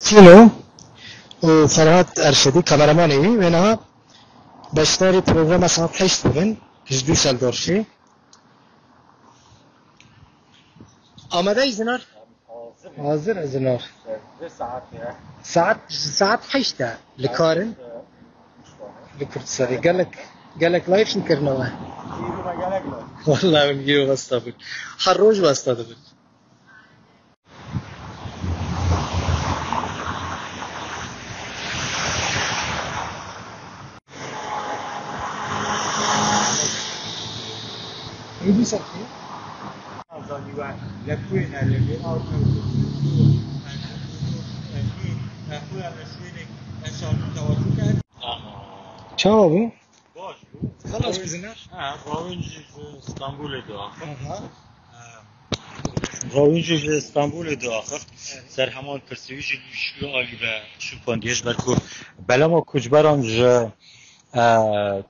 فيلو وفرهاد أرشدي كاميرماني وأنا بشتري برنامج ساعة 8 بن جدو سالدورشي آماده زنار حاضر زنار ساعت 8 لكارن لكردستاني قالك لايف نكرنوه والله بنجيبه بسطابل حروج بسطابل يدي سكي Ciao abi. خلاص بزنار راوینج استانبول دو آخر سر همان پرسیویش شو آلی و شو پاندیش برکو بلا ما کجبران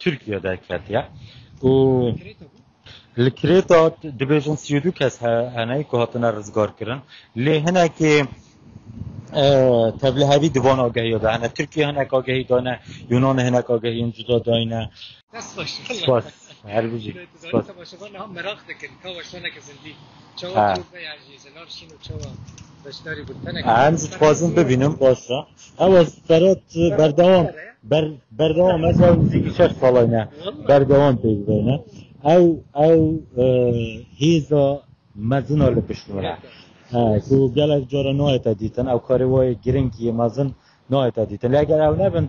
ترکیه در کتیا و الکریتا دبیجن سیودو کس هنایی که هاتنا رزگار کرن لی هنه که تبله هاوی دوان آگهی دانه ترکیه هنک آگهی دانه یونان هنک آگهی جدا دانه سپاس هر بجی سپاس هم مراق دکن کاوشانه که زندی چوا تو بیاجی زنار شینو چوا دشتاری بودنه هم خوازم ببینم باشه اما سرات بردوام از زیگی چش سالانه بردوام پیگونه او هیزا مزون آل پشتونه کو گلک جارا نایت دیتن او کاروای گرینگی مزون نایت دیتن اگر او نبن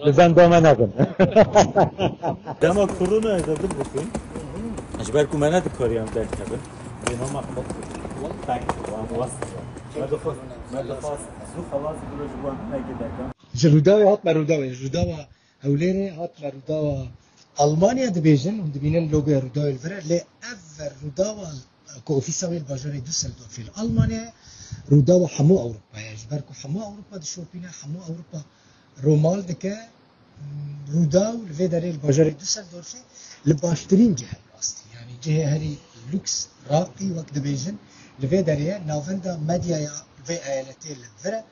لبن دامه نبن دما کرونا ازاده بکن اجبر کو منه کاریم در کبن بینا مخلوق والله تاک وام واسط مدفاس زو خلاص بلو جوان نگیدکم روداوی هات روداوی هولینی هات روداوی ألمانيا دبيجن ودبينن لوجو روداوي الفرع لأفر روداوي كأوفيساوي الباجوري دوسلدورف في ألمانيا روداوي حمو أوروبا يعني جبركو حمو أوروبا دشوبينا حمو أوروبا رومال دكا روداوي الفيداري الباجوري دوسلدورف لباشترين جهة راستي يعني جهة هري لوكس راقي وقت دبيجن الفيداري نافندا مديا يا في آلتين الفرع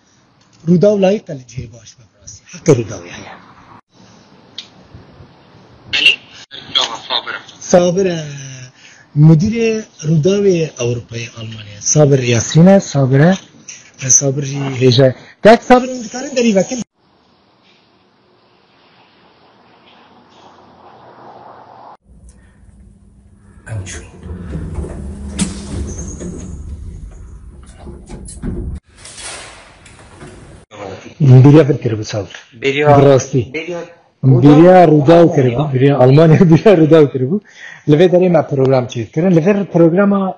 روداوي لايقة لجهة باش براسي حتى روداوي يعني صابر مدير روداوي أوروبي ألمانيا صابر ياسين صابر هجا تاك صابر مدكارن دري وكل أنشو مديريا بالكرب صابر براستي بریا روداو کربو بریا آلمانیا بریا روداو کربو لذا داریم پروگرام چیز کردن لذا پروگرام ما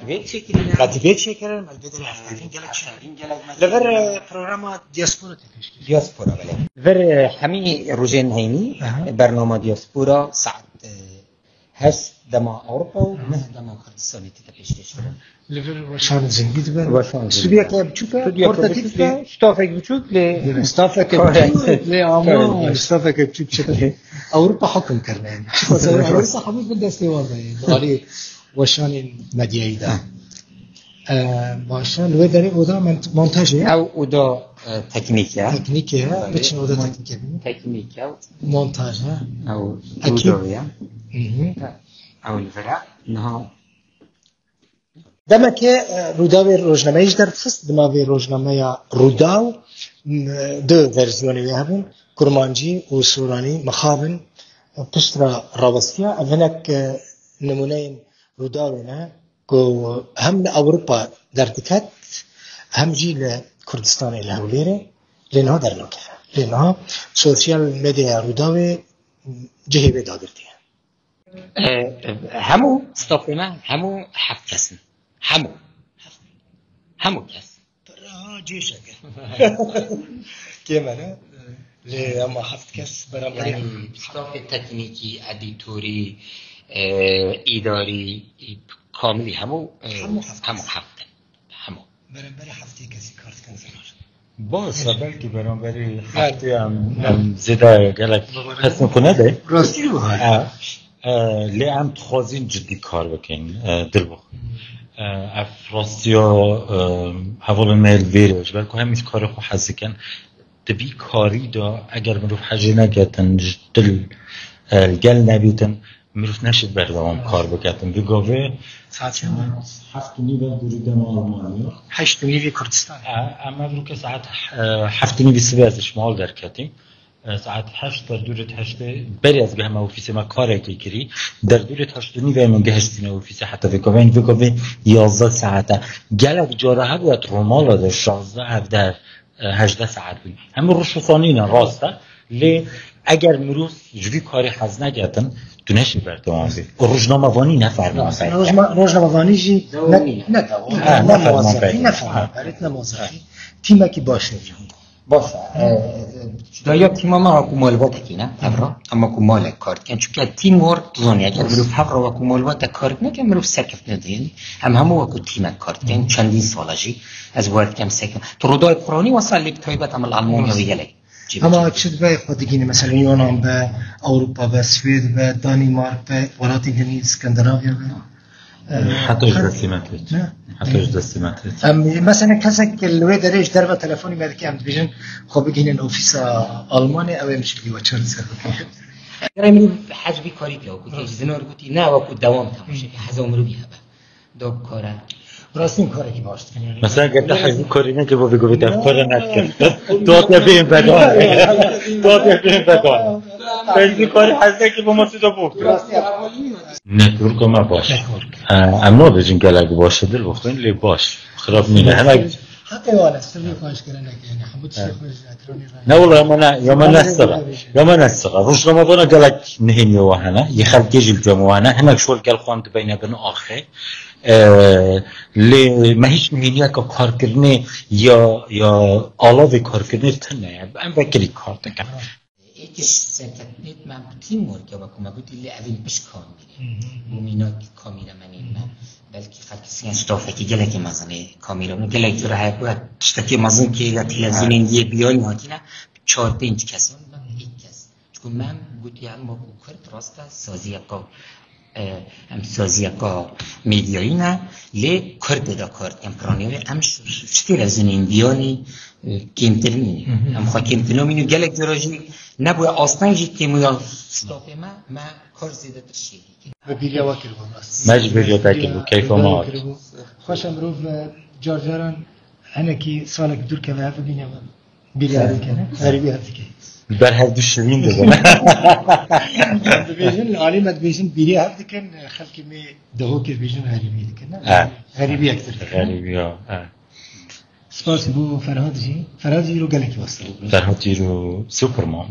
دیوید چی کردن ما بدر هفتین لذا پروگرام دیاسپورا تفیش دیاسپورا بله لذا همی روزین همی برنامه دیاسپورا ساعت هست دما أوروبا ومه دما كردستان تتبيش تشتغل. ليفر وشان زنجيت بقى. وشان. سوريا كيف بتشوفها؟ بورتاتيفا ستافك بتشوف ل. ستافك بتشوف لعمان ستافك بتشوف شكله. أوروبا حكم كرنان. أوروبا حكم بدأ استواضع يعني. وشان مدياي ده. وشان وده وده مونتاج. أو وده تكنيكيا. تكنيكيا. بتشين وده تكنيكيا. تكنيكيا. مونتاج. أو أكيد. أو الفرع إنها دمك روداوي روزنامه در فست دماوي روزنامه روداو دو ورزيوني يهبن كرمانجي وسوراني مخابن بشترا راوستيا أفنك نمونين روداوينا كو هم أوروبا دردكت هم جي لكردستان الهوليري لأنها در نوكفة لأنها سوشيال ميديا روداوي جهي بدادرتي همو ستوفينا همو حفكسن همو كاس جيشك كيف أنا لما حفت كاس برامج ستوف التكنيكي اديتوري اداري كاملي همو حفتن همو برامج حفتي كاسي كارت كان زمان باز بلکه برانبری خطی هم زده گلک حسن کنه ده راستی رو ها لی هم تخوازین جدی کار بکن دل بخ افراسیا حوال میل ویروش بلکه همیز کار خو حزکن تبی کاری دا اگر مروف حجی نگتن دل گل نبیتن مروف نشد بردوام کار بکتن بگاوه ساعت چند؟ 7:30 دوریدن آلمانی 8:30 کردستان اما رو که ساعت 7:30 سوی شمال در کتیم ساعت 8 در دورت 8 بری از گهم اوفیس ما کاری که کری در دورت 8:30 و من گهشتیم اوفیس حتی بگاوه 11 ساعته گلک جاره ها بود رومالا در 16 17 18 ساعت بود همه روش ثانی نه راسته لی اگر مروز جوری کاری حز نگتن دونش بردوام بی روزنامه وانی نفرمایید روزنامه وانی جی نه موظفی نه موظفی تیم کی باشه باشه دایا تیم ما اکومال وقت کی نه ابرا اما اکومال کارت کن چون که تیم ورک زونی اگر برو فبر و اکومال وقت کارت نه که برو سکف ندین همو اکو تیم کارت کن چندین سالجی از وقت کم سکف تو رودای قرآنی وصل لیب تایبت عمل آلمانی و یلی اما چه به خودگینی مثلا یونان به اروپا به سوئد به دانمارک به ولایت انگلیس اسکاندیناویا حتی دستیمتت حتی دستیمتت مثلا کسی که لوی درش در و تلفنی میاد که ام بیشن خب بگین اوفیس آلمانی او مشکلی و چند سر اگر من حجبی کاری که اوکی زنار گویی نه و کو دوام تماشا که هزار مرو بیه دو کاره راستین کاری که باشه مثلا اگر ده حجبی کاری نه که با بگوید کار نکن داد یا بیم بدان داد یا بیم بدان حجبی کاری حجبی که با ما سیدا بود نتورک ما باش اما بجین گلگ باشه دل بخوین لی باش خراب نینه همه حتی والا سری خواهش کردن یعنی حمود شیخ اکرانی نه والله یا من نستغل روش رمضان گلگ نهینی وحنا يخلق جيل جموانا هناك شو القل خوان بين بنو آخر لی ما هیچ نهینی که کار کردنی یا آلاوی کار کردنی تنه ام بکری کار دکن ایکش سرکتنیت من تیم ورک و کم گویی لی اول بش کامیره مومینات کامیره منی من بلکه خالص سیان استافه کی گله کی مازنه کامیره من گله کی راه بود تشتکی مازن کی یا تلویزیون دی بیان هاتینا 4-5 کس من یک کس چون من گویی هم با کرد راستا سازی کا ام سازی کا میدیایی نه لی کرد دا کرد امکانیه ام تلویزیون دیانی کمترینی ام خواهی کمترینی گله کی راجی نبوده اصلا جدی میاد استافه ما کار زیاده ترشی و بیریا واکر بود مجبوری تاکید بود کیف ما خوشم روف جارجاران أنا كي سؤالك دور كم عارف بيني ما بيلي كنا غريبة هذيك بر هر دو شوین دادن دبیجن العالم دبیجن بیری هذیک کن خلقی می دهو که دبیجن غریبی کن غریبی اکثر غریبی ها سپاس بو فرهاد جی رو گله کی واسطه فرهاد جی رو سوپرمان